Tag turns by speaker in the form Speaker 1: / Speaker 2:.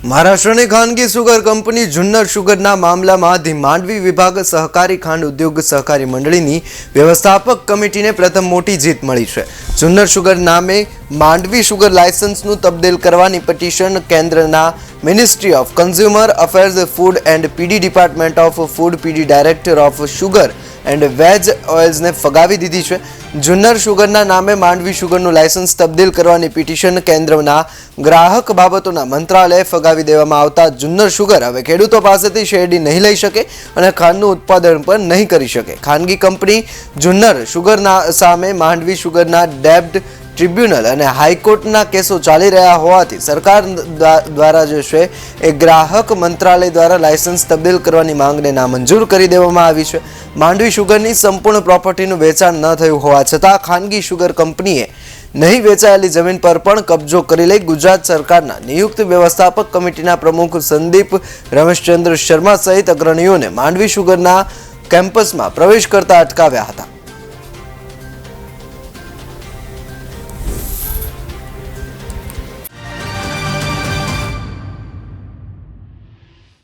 Speaker 1: મહારાષ્ટ્રની ખાનગી sugar company Junnar સુગરના મામલામાં ધી માંડવી વિભાગ સહકારી ખાંડ ઉદ્યોગ સહકારી મંડળીની વ્યવસ્થાપક કમિટીને પ્રથમ મોટી જીત મળી છે। જુન્નર સુગર નામે માંડવી સુગર લાયસન્સનું તબદીલ કરવાની પિટિશન કેન્દ્રના ministry of consumer affairs food and PD department of food PD director of sugar and veg ઓઇલ્સને ફગાવી દીધી છે। જુન્નર સુગરના નામે માંડવી સુગરનું લાયસન્સ તબદીલ કરવાની પિટિશન કેન્દ્રના ગ્રાહક બાબતોના મંત્રાલયે ફગાવી દેવામાં આવતા જુન્નર સુગર હવે ખેડૂતો પાસેથી શેરડી નહીં લઈ શકે અને ખાંડનું ઉત્પાદન પણ નહીં કરી શકે। ખાનગી કંપની જુન્નર સુગરના સામે માંડવી સુગરના ડેબ્ટ ટ્રિબ્યુનલ અને હાઈકોર્ટના કેસો ચાલી રહ્યા હોવાથી સરકાર દ્વારા જે છે એ ગ્રાહક મંત્રાલય દ્વારા લાયસન્સ તબદીલ કરવાની માંગને નામંજૂર કરી દેવામાં આવી છે। માંડવી સુગરની સંપૂર્ણ પ્રોપર્ટીનું વેચાણ ન થયું હોવા છતાં ખાનગી સુગર કંપનીએ નહીં વેચાયેલી જમીન પર પણ કબજો કરી લઈ ગુજરાત સરકારના નિયુક્ત વ્યવસ્થાપક કમિટીના પ્રમુખ સંદીપ રમેશચંદ્ર શર્મા સહિત અગ્રણીઓને માંડવી સુગરના કેમ્પસમાં પ્રવેશ કરતા અટકાવ્યા હતા।